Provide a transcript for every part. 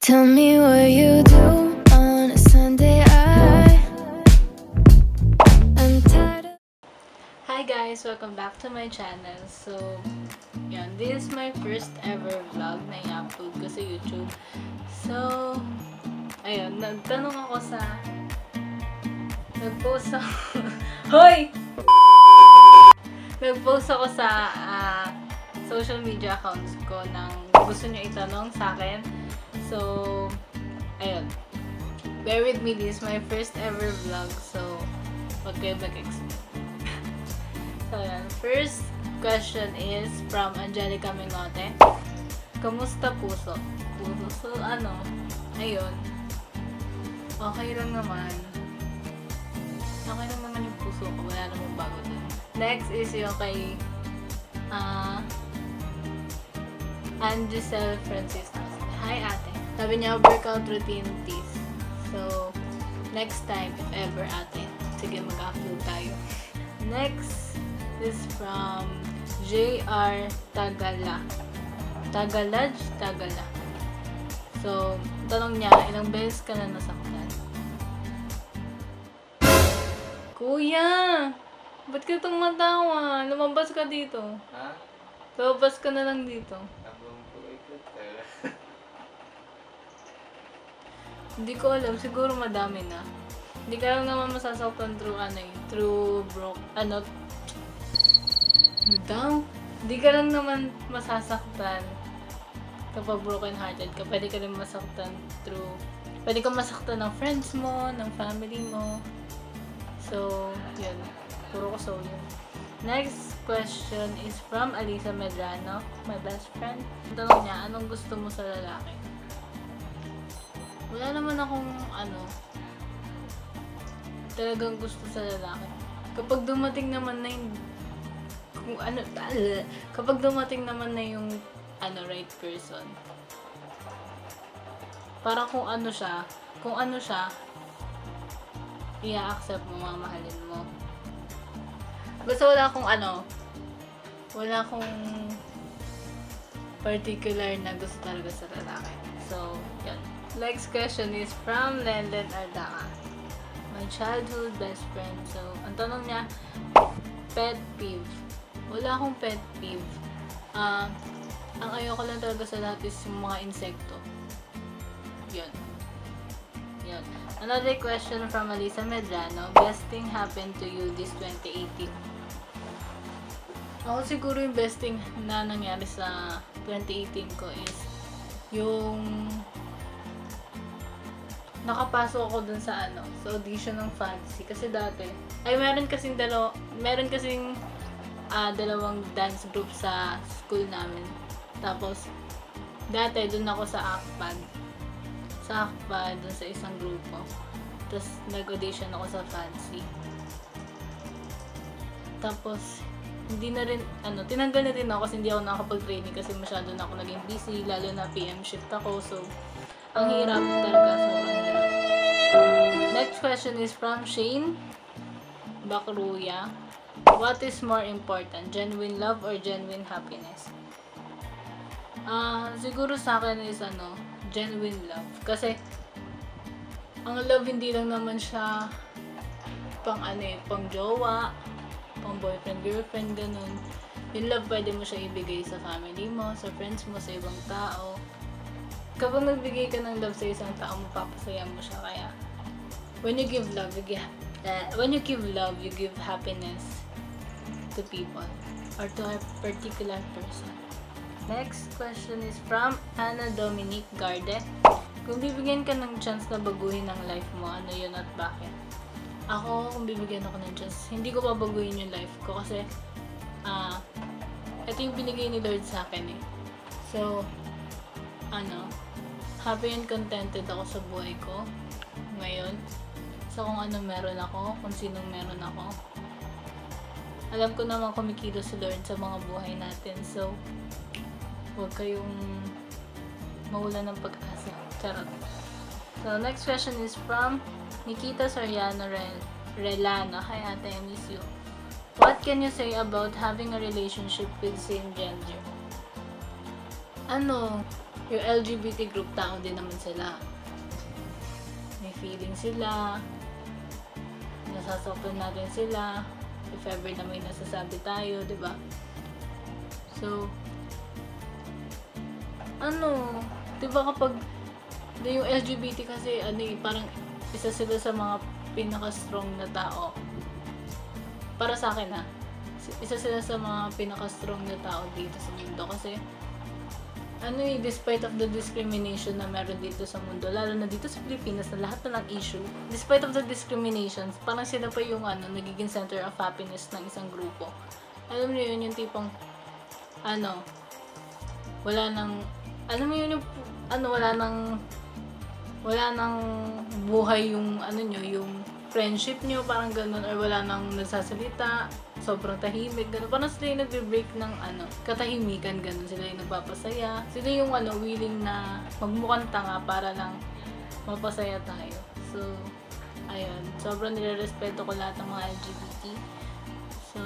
Tell me what you do on a Sunday. I'm tired of... Hi guys! Welcome back to my channel. So, yan. This is my first ever vlog na i-upload ko sa YouTube. So, ayun. Nagtanong ako sa... Nag-post ako... Hoy! Nag-post ako sa social media accounts ko ng gusto nyo itanong sa akin. So, ayun. Bear with me, this is my first ever vlog. So, wag kayo mag-expect. So, yan. First question is from Angelica Minote. Kamusta puso? So, ayun. Okay lang naman. Okay lang naman yung puso ko. Wala namang bago dun. Next is yung kay Angisel Francisco. Hi ate. Sabi niya, workout routine please. So, next time, if ever ate, sige mag-upload tayo. Next is from JR Tagala. Tagala. So, tanong niya, ilang beses ka na nasaktan? Kuya! Ba't ka itong matawa? Lumabas ka dito. Ha? Lumabas ka na lang dito. Abang po ikot. Hindi ko alam. Siguro madami na. Hindi ka lang naman masasaktan through Hindi ka lang naman masasaktan kapag broken hearted ka. Pwede ka rin masaktan pwede ka masaktan ng friends mo, ng family mo. So, yun. Puro ko soul yun. Next question is from Alisa Medrano, my best friend. Tanong niya, anong gusto mo sa lalaki? Wala naman akong talagang gusto sa lalaki. Kapag dumating naman na yung right person. Para kung ano siya, i-accept mo, mamahalin mo. Basta wala akong particular na gusto talaga sa lalaki. So, yun. Next question is from Lenlen Ardaca. My childhood best friend. So, ang tanong niya, pet peeve. Wala akong pet peeve. Ang ayoko lang talaga sa lahat is yung mga insekto. Yun. Another question from Alisa Medrano. Best thing happened to you this 2018? Ako siguro yung best thing na nangyari sa 2018 ko is yung nakapasok ako dun sa audition ng Fancy. Kasi dati, meron kasing dalawang dance group sa school namin. Tapos, dati dun ako sa ACPAD. Dun sa isang grupo. Tapos, nag-audition ako sa Fancy. Tapos, hindi na rin, tinanggal na din ako kasi hindi ako nakakapag-training kasi masyado na ako naging busy, lalo na PM shift ako. So, ang hirap talaga. Sobrang hirap. Next question is from Shane Bakruya. What is more important? Genuine love or genuine happiness? Siguro sa akin is genuine love. Kasi, ang love hindi lang naman siya pang jowa, pang boyfriend, girlfriend, ganun. Yung love, pwede mo siya ibigay sa family mo, sa friends mo, sa ibang tao. Kapag nagbigay ka ng love sa isang tao, mapapasaya mo siya. Kaya, when you give love, you give happiness to people or to a particular person. Next question is from Ana Dominique Garde. Kung bibigyan ka ng chance na baguhin ang life mo, ano yun at bakit? Ako, kung bibigyan ako ng chance, hindi ko babaguhin yung life ko kasi ito yung binigay ni Lord sa akin eh. So, happy and contented ako sa buhay ko ngayon. So, kung ano meron ako, kung sinong meron ako. Alam ko naman kumikilos si Lord sa mga buhay natin. So, huwag kayong mawala ng pag-asa. Charot. So, next question is from Nikita Soriano Relano. Hi ate, I miss you. What can you say about having a relationship with same gender? yung LGBT group, tao din naman sila. May feeling sila, nasasaktan natin sila, if ever na may nasasabi tayo, di ba? So, di ba kapag yung LGBT kasi, parang isa sila sa mga pinaka-strong na tao. Para sa akin isa sila sa mga pinaka-strong na tao dito sa mundo kasi despite of the discrimination na meron dito sa mundo, lalo na dito sa Pilipinas na lahat na ng issue, despite of the discriminations, parang sila pa yung nagiging center of happiness ng isang grupo. Alam niyo yun, yung tipong wala nang wala nang buhay yung yung friendship niyo, parang ganun, or wala nang nagsasalita, sobrang tahimik, ganun. Parang sila yung nagbe-break ng katahimikan, ganun. Sila yung nagpapasaya. Sila yung willing na magmukhang tanga para lang mapasaya tayo. So, ayun. Sobrang nire-respeto ko lahat ng mga LGBT. So,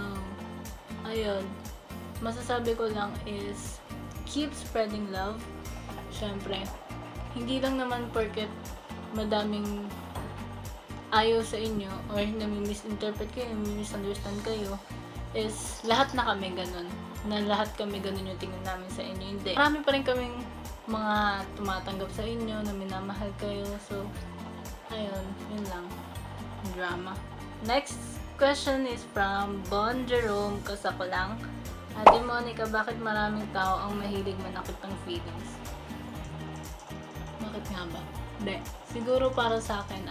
ayun. Masasabi ko lang is, keep spreading love. Syempre, hindi lang naman porket madaming ayaw sa inyo or nami-misinterpret kayo, nami-misunderstand kayo, is lahat na kami ganun. Na lahat kami ganun yung tingin namin sa inyo. Hindi. Marami pa rin kaming mga tumatanggap sa inyo, na minamahal kayo. So, ayun. Yun lang. Drama. Next question is from Bon Jerome Kasakulang. Ate Monica, bakit maraming tao ang mahilig manakit ng feelings? Bakit nga ba? Hindi. Siguro para sa akin,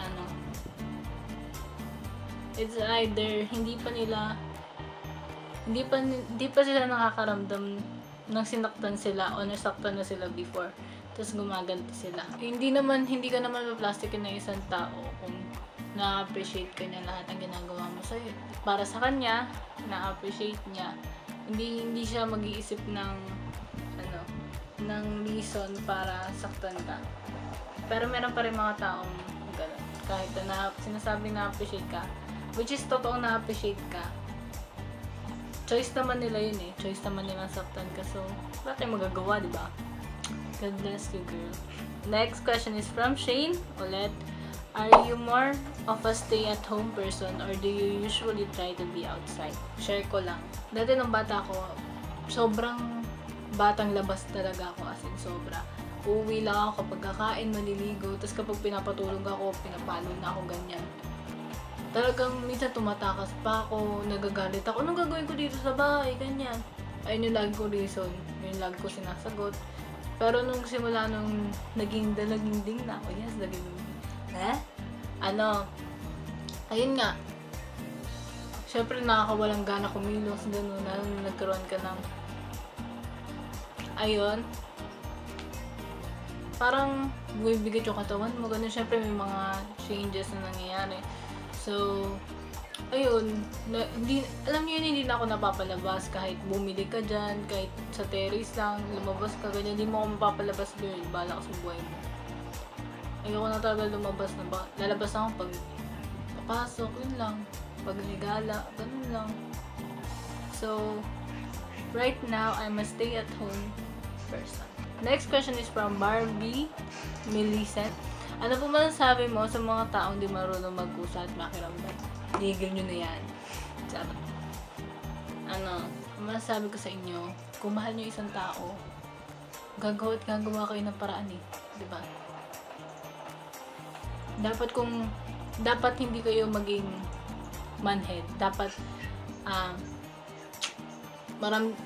it's either hindi pa sila nakakaramdam ng sinaktan sila o nasaktan na sila before, tapos gumaganti sila. Hindi ka naman ma-plastikin ng isang tao kung na-appreciate ka niya lahat ng ginagawa mo sa'yo. Para sa kanya, na-appreciate niya. Hindi siya mag-iisip ng reason para saktan ka. Pero meron pa rin mga taong gano'n. Kahit na sinasabing na-appreciate ka, which is totoong na-appreciate ka, choice naman nila yun eh. Choice naman nila saktan ka. So, bakit magagawa, di ba? God bless you, girl. Next question is from Shane ulit. Are you more of a stay-at-home person or do you usually try to be outside? Share ko lang. Dati nung bata ko, sobrang batang labas talaga ako, as in sobra. Uuwi lang ako kapag kakain, maliligo, tapos kapag pinapatulog ako, pinapalo na ako, ganyan. Talagang minsan tumatakas pa ako, nagagalit ako. Anong gagawin ko dito sa bahay? Ganyan. Ayun yung lagi ko reason. Yung lagi ko sinasagot. Pero nung simula nung naging dalaginding na ako, yes, dalaginding. Ayun nga. Siyempre nakakawalang gana kumilos, gano'n, na nagkaroon ka ng parang bumibigat yung katawan mo, gano'n. Siyempre may mga changes na nangyayari. So, ayun, alam niyo yun, hindi na ako napapalabas kahit bumili ka dyan, kahit sa terrace lang, lumabas ka, ganyan, hindi mo ako mapapalabas, girl, bahala ka sa buhay mo. Ayoko na talaga lumabas na ba, lalabas ako pag papasok, yun lang, pag ligala, ganun lang. So, right now, I'm a stay-at-home person. Next question is from Barbie Millicent. Ano po masasabi mo sa mga taong di marunong magkusa at makiramdam? Tigil nyo na yan. Sabi. Masasabi ko sa inyo, kung mahal nyo isang tao, gagawa kayo ng paraan eh. Diba? Dapat hindi kayo maging manhead. Dapat,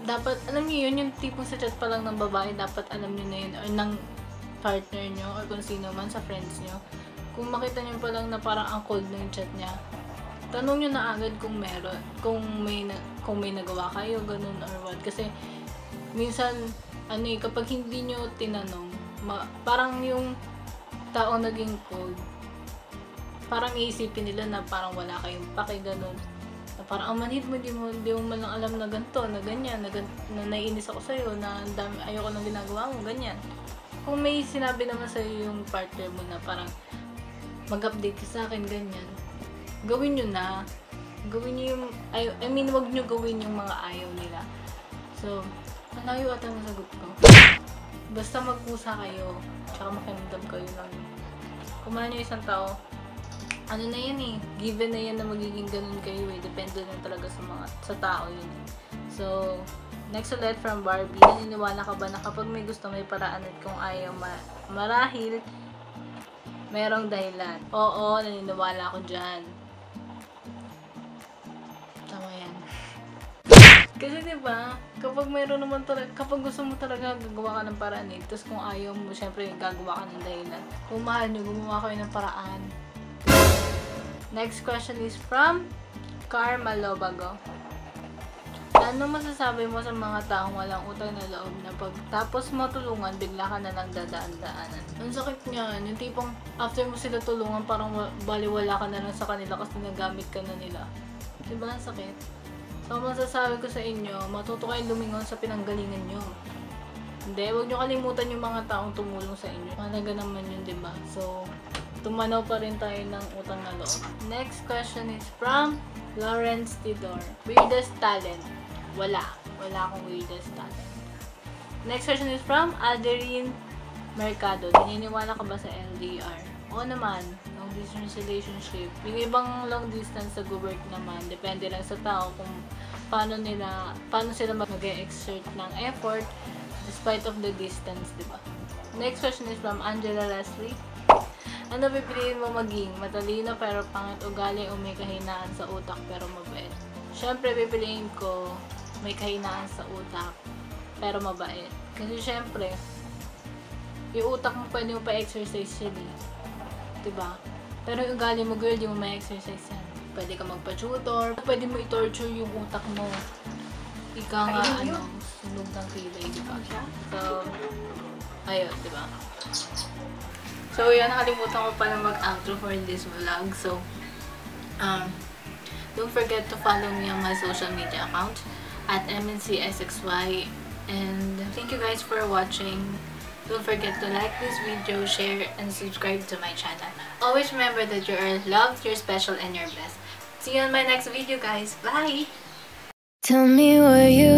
dapat, alam niyo yun, yung tipong sa chat pa lang ng babae, dapat alam niyo na yun, or ng partner nyo, or kung sino man sa friends nyo. Kung makita nyo pa lang na parang ang cold ng chat niya, tanong nyo na agad kung meron, kung may nagawa kayo, ganun or what. Kasi, minsan, kapag hindi nyo tinanong, parang yung tao naging cold, parang iisipin nila na parang wala kayong pake, ganun. Na parang, manhid mo, di mo man lang alam na ganito, na ganyan, na naiinis ako sa'yo, na ayoko nang ginagawa mo, ganyan. Kung may sinabi naman sa'yo yung partner mo na parang mag-update ka sa akin, ganyan, gawin nyo na. Gawin nyo yung, wag nyo gawin yung mga ayaw nila. So, malayo ata ang sagot ko. Basta magpusa kayo, tsaka makiramdam kayo lang. Kung mahal nyo isang tao, ano na yan eh, given na yan na magiging ganun kayo eh. Depende na talaga sa tao yun eh. So, next ulit from Barbie, naniniwala ka ba na kapag may gusto may paraan at kung ayaw marahil, merong dahilan? Oo, naniniwala ako dyan. Tama yan. Kasi diba, kapag mayroon naman talaga, kapag gusto mo talaga gagawa ka ng paraan eh, tapos kung ayaw mo, syempre gagawa ka ng dahilan. Kung mahal nyo, gumawa kayo ng paraan. Next question is from Karma Lobago. Ano masasabi mo sa mga taong walang utang na loob na pagtapos mo tulungan, bigla ka na lang dadaan-daanan? Ang sakit niyan, yung tipong after mo sila tulungan, parang baliwala ka na lang sa kanila kasi nagamit ka na nila. Diba ang sakit? So, masasabi ko sa inyo, matuto kayong lumingon sa pinanggalingan nyo. Hindi, huwag nyo kalimutan yung mga taong tumulong sa inyo. Mahalaga naman yun, diba? So, tumanaw pa rin tayo ng utang na loob. Next question is from Lawrence Tidor. Weirdest talent? Wala. Wala akong weirdest talent. Next question is from Adeline Mercado. Naniniwala ka ba sa LDR? Oo naman. Long distance relationship. Yung ibang long distance sa work naman, depende lang sa tao kung paano sila mag-exert ng effort despite of the distance, diba? Next question is from Angela Leslie. Ano pipiliin mo maging? Matalino pero pangit ugali o may kahinaan sa utak pero mabait? Syempre, pipiliin ko may kahinaan sa utak pero mabait. Kasi syempre, yung utak mo pwede mo pa-exercise yun eh. Diba? Pero yung ugali mo, girl, di mo ma-exercise yan. Pwede ka magpa-tutor, pwede mo i-torture yung utak mo. Ika nga, sunog ng kilay, diba? So, ayun, diba? So, yan, nakalimutan ko pala mag-outro for this vlog. So, don't forget to follow me on my social media account at MNCSXY. And thank you guys for watching. Don't forget to like this video, share, and subscribe to my channel. Always remember that you are loved, you're special, and you're blessed. See you on my next video, guys. Bye! Tell me, were you